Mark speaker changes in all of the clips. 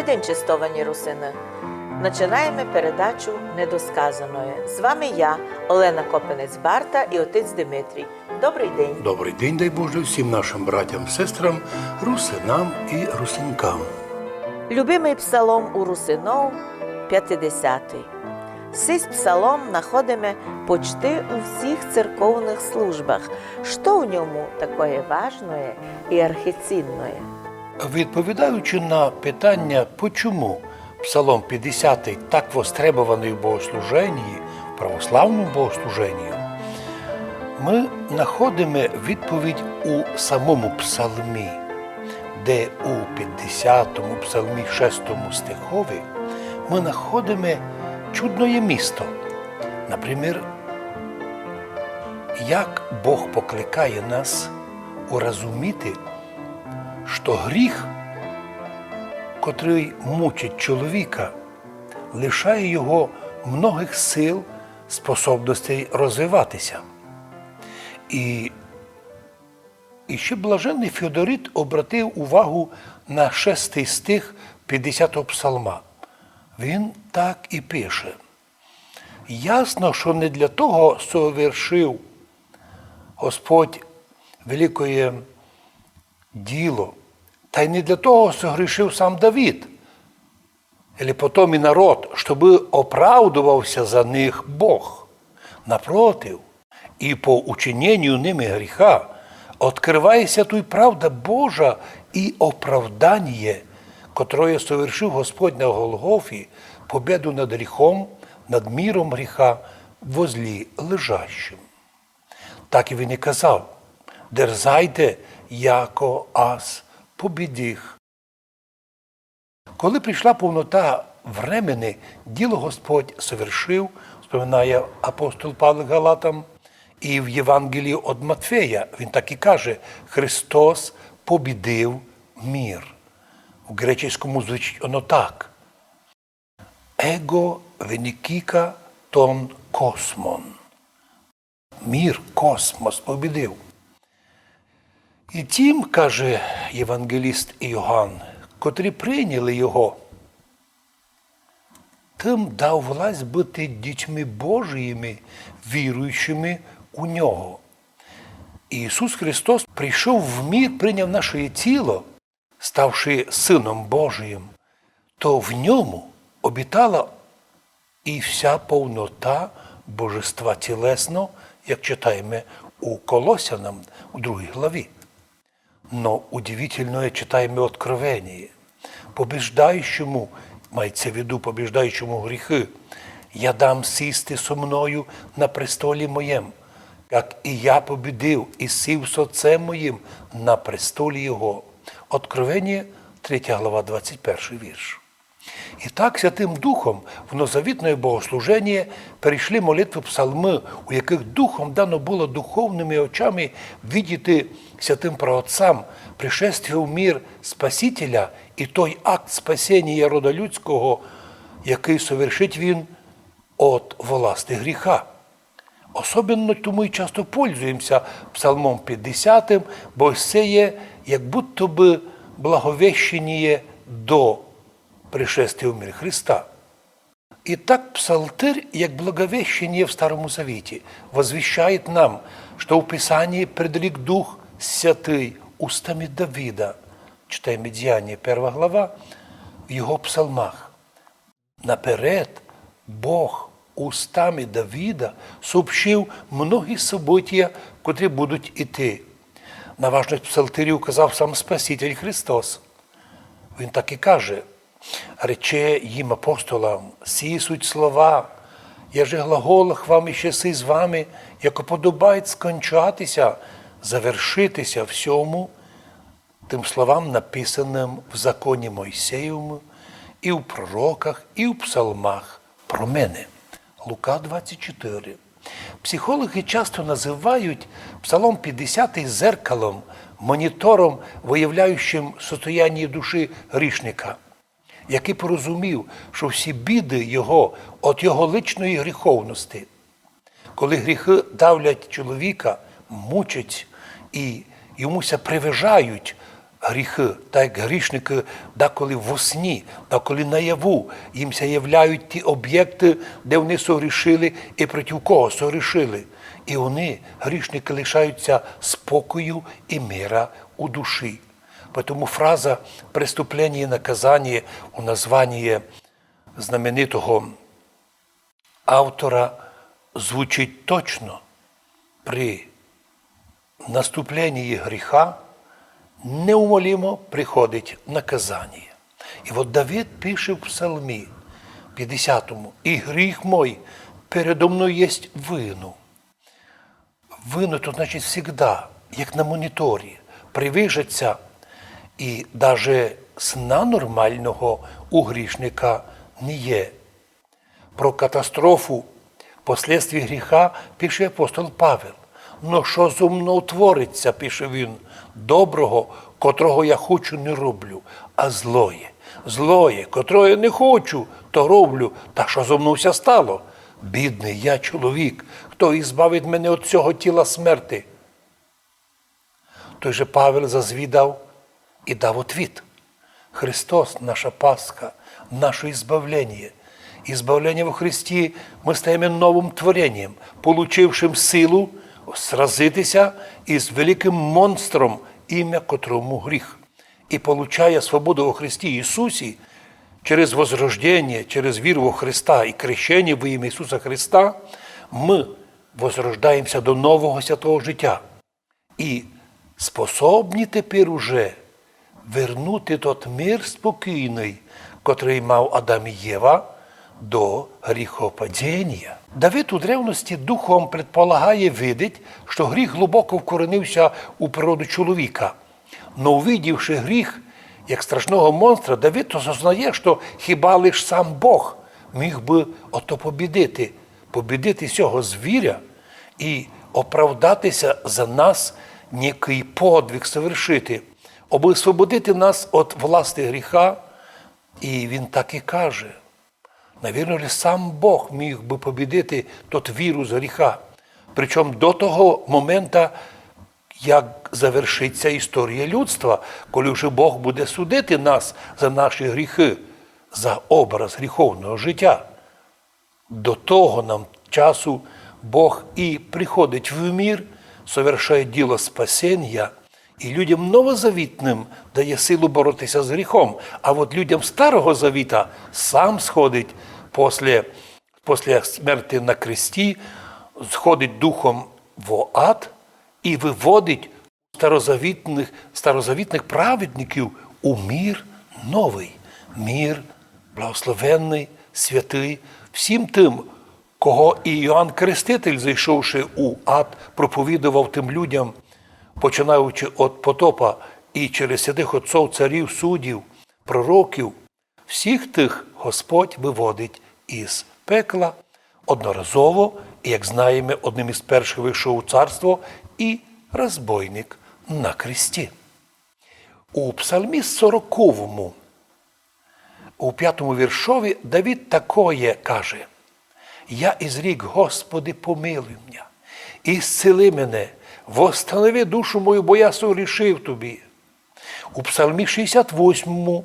Speaker 1: день, чистовані русини! Починаємо передачу «Недосказаної». З вами я, Олена Копенець-Барта і отець Дмитрій. Добрий день!
Speaker 2: Добрий день, дай Боже, всім нашим братям, сестрам, русинам і русинькам.
Speaker 1: Любимий псалом у русинов – 50-й. Сей псалом находимо почти у всіх церковних службах. Що в ньому такое важное і архицінное?
Speaker 2: Відповідаючи на питання, почому Псалом 50 так востребований в богослуженні, в православному богослуженні, ми знаходимо відповідь у самому псалмі, де у 50-му псалмі 6-му стихові ми знаходимо чудне місто. Наприклад, як Бог покликає нас урозуміти, що гріх, котрий мучить чоловіка, лишає його многих сил, способностей розвиватися. І ще блаженний Феодорит обратив увагу на 6-й стих 50-го псалма. Він так і пише. Ясно, що не для того совершив Господь велике діло, та й не для того согрішив сам Давид, або потім і народ, щоб оправдувався за них Бог. Напротив, і по учиненню ними гріха відкривається той правда Божа і оправдання, котре совершив Господь на Голгофі, победу над гріхом, над міром гріха, возлі лежащим. Так і він і казав: «Дерзайте, яко аз побідіх». Коли прийшла повнота времени, діло Господь совершив, вспоминає апостол Павло Галатам, і в Євангелії від Матфея він так і каже: «Христос побідив мір». В греческому звучить воно так: «Его веникіка тон космон». Мір, космос побідив. І тим, каже євангеліст Іоанн, котрі прийняли його, тим дав власть бути дітьми Божіїми, віруючими у нього. Ісус Христос прийшов в мір, прийняв наше тіло, ставши Сином Божиїм, то в ньому обітала і вся повнота божества тілесно, як читаємо у Колосянам, у 2 главі. Но удивительное читаем Откровение. Побіждаючому, мається в виду побіждаючому гріхи, я дам сісти со мною на престолі моєм, як і я побідив і сів з Отцем моїм на престолі Його. Откровення, 3 глава, 21 вірш. І так Святим Духом в новозавітне богослуження перейшли молитви псалми, у яких Духом дано було духовними очами видіти святим праотцам пришествие в мир Спасителя і той акт спасіння рода людського, який совершить він від власти гріха. Особенно тому і часто пользуємося псалмом 50, бо це є як будто би благовещення до пришествия в мир Христа. И так псалтырь, як благовещение в Старому Завете, возвещает нам, что в Писании предрек Дух Святый устами Давида, читаем Деяния, 1 глава, в его псалмах. Наперед Бог устами Давида сообщив многі события, котрі будуть іти. На важність псалтирі указав сам Спаситель Христос. Він так і каже: «Рече їм апостолам, сі суть слова, я же глаголах вам іще си з вами, яко подобає скончатися, завершитися всьому, тим словам, написаним в законі Мойсеєвому, і в пророках, і в псалмах про мене». Лука 24. Психологи часто називають Псалом 50 зеркалом, монітором, виявляючим состояння душі грішника, який порозумів, що всі біди його від його личної гріховності. Коли гріхи давлять чоловіка, мучать і йомуся привижають гріхи, так як грішники деколи во сні, деколи наяву, їм ся являють ті об'єкти, де вони согрішили і проти кого согрішили. І вони, грішники, лишаються спокою і мира у душі. Тому фраза «преступлення і наказання» у названні знаменитого автора звучить точно. При наступленні гріха неумолимо приходить наказання. І от Давид пише в Псалмі 50-му: «І гріх мой передо мною єсть вину». Вину – то значить завжди, як на моніторі, привижеться, і навіть сна нормального у грішника не є. Про катастрофу послідствій гріха пише апостол Павел. «Но що зо мною твориться, – пише він, – доброго, котрого я хочу, не роблю, а злоє. Злоє, котрого я не хочу, то роблю, та що зо мною ся стало? Бідний я чоловік, хто ізбавить мене від цього тіла смерти». Той же Павел зазвідав і дав отвіт. Христос – наша Пасха, наше ізбавлення. Ізбавлення во Христі ми стаємо новим творенням, получившим силу сразитися із великим монстром, ім'я котрому гріх. І получає свободу во Христі Ісусі через возрождення, через віру во Христа і крещення во ім'я Ісуса Христа, ми возрождаємося до нового святого життя. І способні тепер уже вернути тот мир спокійний, котрий мав Адам і Єва до гріхопадіння. Давид у древності духом предполагає, видить, що гріх глибоко вкоренився у природу чоловіка. Но увидівши гріх як страшного монстра, Давид осознає, що хіба лиш сам Бог міг би ото побідити цього звіря і оправдатися за нас, некий подвиг совершити, аби освободити нас від власти гріха. І він так і каже: навірно ли сам Бог міг би побідити тот вірус гріха? Причому до того моменту, як завершиться історія людства, коли вже Бог буде судити нас за наші гріхи, за образ гріховного життя. До того нам часу Бог і приходить в мир, совершає діло спасіння, і людям новозавітним дає силу боротися з гріхом. А от людям Старого Завіта сам сходить після смерті на кресті, сходить духом в ад і виводить старозавітних праведників у мир новий, мир благословенний, святий, всім тим, кого і Іоанн Креститель, зайшовши у ад, проповідував тим людям, починаючи від потопа і через святих отців, царів, суддів, пророків, всіх тих Господь виводить із пекла одноразово, і, як знаємо, одним із перших вийшов у царство і розбойник на кресті. У Псалмі 40, у 5-му віршові, Давид такое каже: «Я ізрік, Господи, помилуй мене, ісцели мене, восстанови душу мою, бо я согрішив Тобі». У Псалмі 68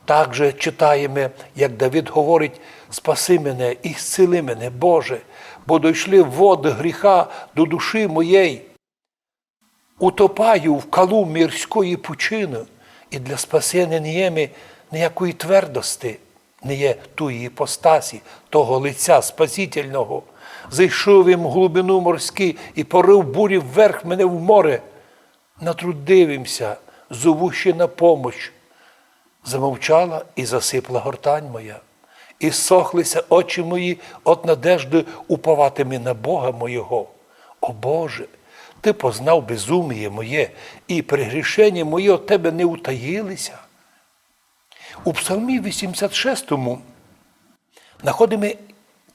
Speaker 2: також читаємо, як Давид говорить: «Спаси мене, ісцели мене, Боже, бо дійшли води гріха до душі моєї. Утопаю в калу мірської пучини, і для спасення не є ніякої твердості, не є тої іпостасі, того лиця спасительного. Зайшов їм в глибину морську і порив бурі вверх мене в море. Натрудивимся, зову ще на помощ». Замовчала і засипла гортань моя. І сохлися очі мої от надежди уповатими на Бога моєго. О Боже, Ти познав безуміє моє, і прегрішення моє от Тебе не утаїлися. У Псалмі 86 знаходимо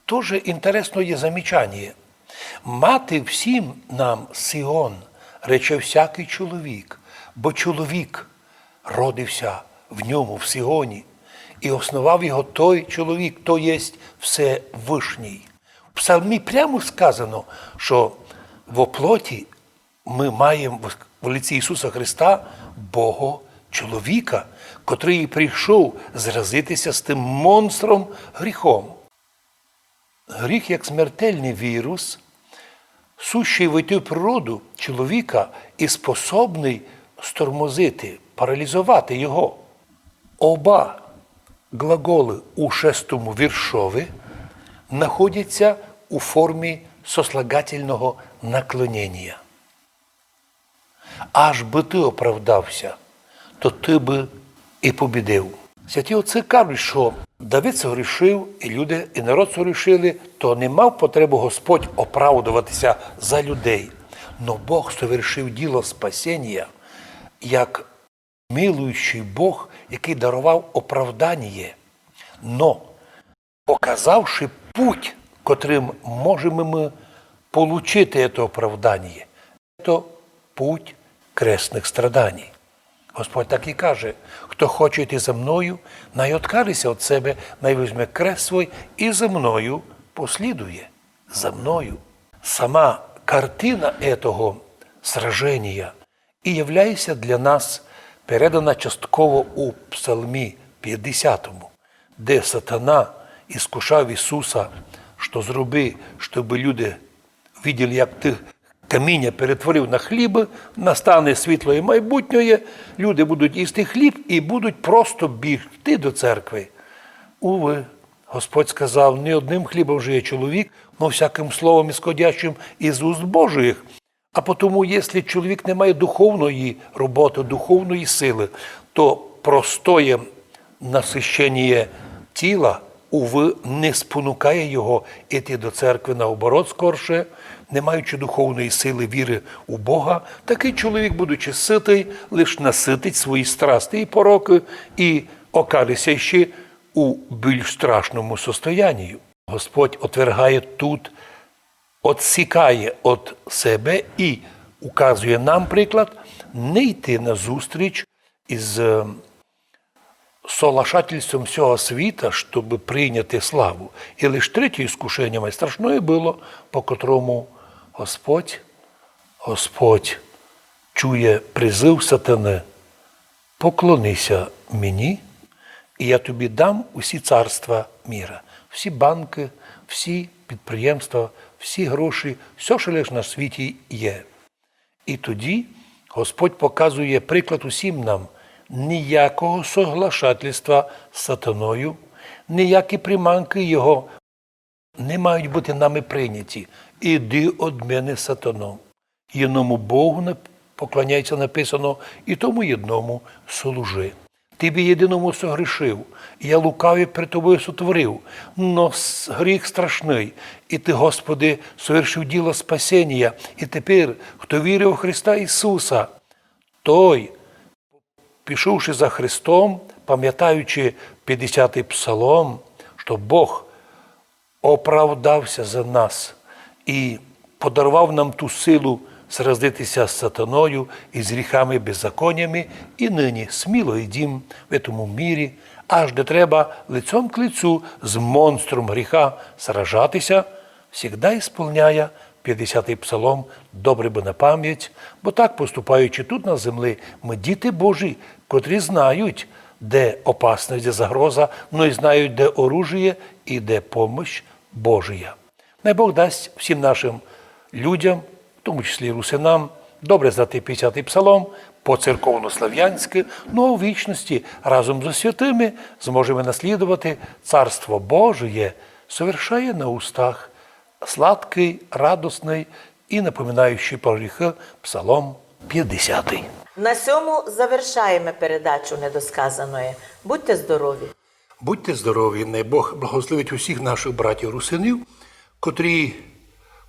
Speaker 2: дуже інтересне замічання. «Мати всім нам Сіон, рече всякий чоловік, бо чоловік родився в ньому, в Сіоні, і основав його той чоловік, то єсть Всевишній». В Псалмі прямо сказано, що в оплоті ми маємо в лиці Ісуса Христа Бога чоловіка, котрий прийшов зразитися з тим монстром гріхом. Гріх як смертельний вірус, сущий в ту природу чоловіка і способний стормозити, паралізувати його. Оба глаголи у 6-му віршові знаходяться у формі сослагательного наклонення. Аж би ти оправдався, то ти би і побідив. Святі отці кажуть, що Давид согрішив, і люди, і народ согрішили, то не мав потребу Господь оправдуватися за людей. Но Бог совершив діло спасіння, як милуючий Бог, який дарував оправдання. Но, показавши путь, котрим можемо ми отримати це оправдання, це путь кресних страданій. Господь так і каже, хто хоче йти за мною, най откажеться від себе, най візьме крест свій і за мною послідує. За мною. Сама картина этого сраження і являється для нас передана частково у Псалмі 50, де сатана іскушав Ісуса, що зроби, щоб люди виділи, як ти каміння перетворив на хліб, настане світло і майбутнє, люди будуть їсти хліб і будуть просто бігти до церкви. Уви, Господь сказав, не одним хлібом жиє чоловік, но всяким словом ісходящим із уст Божих. А тому, якщо чоловік не має духовної роботи, духовної сили, то простое насищення тіла, уви, не спонукає його йти до церкви, наоборот, скорше, не маючи духовної сили віри у Бога, такий чоловік, будучи ситий, лише наситить свої страсти і пороки і окажеться ще у більш страшному состоянні. Господь отвергає тут, відсікає від себе і указує нам приклад не йти на зустріч із соглашательством всього світа, щоб прийняти славу. І лише третє іскушення найстрашне було, по котрому Господь чує призив сатани: поклонися мені, і я тобі дам усі царства міра, всі банки, всі підприємства, всі гроші, все, що лише на світі є. І тоді Господь показує приклад усім нам: ніякого соглашательства з сатаною, ніякі приманки його не мають бути нами прийняті. Іди од мене, сатано. Єдному Богу поклоняється, написано, і тому єдному служи. Тобі єдиному согрішив, я лукавий при тобою сотворив, но гріх страшний, і ти, Господи, совершив діло спасіння, і тепер, хто вірив у Христа Ісуса, той, пішовши за Христом, пам'ятаючи 50-й псалом, що Бог оправдався за нас і подарував нам ту силу сразитися з сатаною і з гріхами, беззаконнями, і нині сміло йдім в цьому мірі, аж де треба лицем к лицю з монстром гріха сражатися, завжди ісполняє 50-й псалом добре би на пам'ять, бо так, поступаючи тут на землі, ми діти Божі, котрі знають, де опасність, де загроза, но й знають, де оружие і де помощь Божия. Най Бог дасть всім нашим людям, в тому числі русинам, добре знати 50-й псалом, по-церковно-слав'янськи, ну а у вічності разом з святими зможемо наслідувати Царство Божие, совершає на устах сладкий, радосний і напоминаючий про гріхи псалом 50.
Speaker 1: На цьому завершаємо передачу недосказаної. Будьте здорові!
Speaker 2: Будьте здорові, най Бог благословить усіх наших братів-русинів, котрі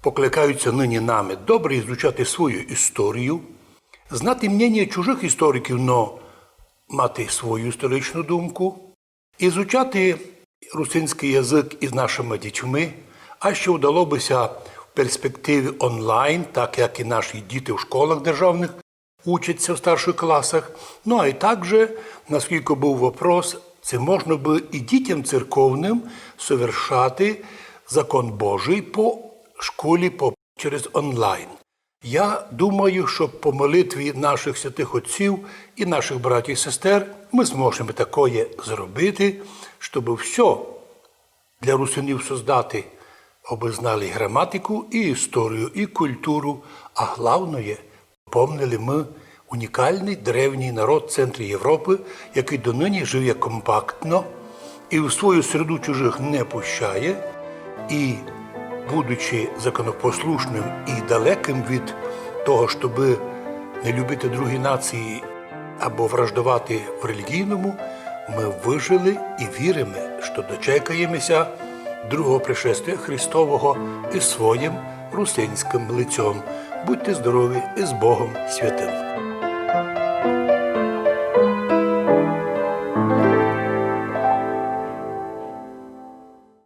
Speaker 2: покликаються нині нами добре ізучати свою історію, знати мнення чужих істориків, но мати свою історичну думку, ізучати русинський язик із нашими дітьми, а ще вдало бися в перспективі онлайн, так як і наші діти в школах державних учаться в старших класах. Ну, а й також, наскільки був вопрос, це можна би і дітям церковним совершати закон Божий по школі через онлайн. Я думаю, що по молитві наших святих отців і наших братів і сестер ми зможемо такое зробити, щоб все для русинів создати, аби знали граматику, і історію, і культуру, а головне, помнили ми унікальний древній народ в центрі Європи, який донині живе компактно і в свою середу чужих не пущає, і, будучи законопослушним і далеким від того, щоб не любити другі нації або враждувати в релігійному, ми вижили і віримо, що дочекаємося другого пришестя Христового і своїм русинським лицем. Будьте здорові і з Богом святим!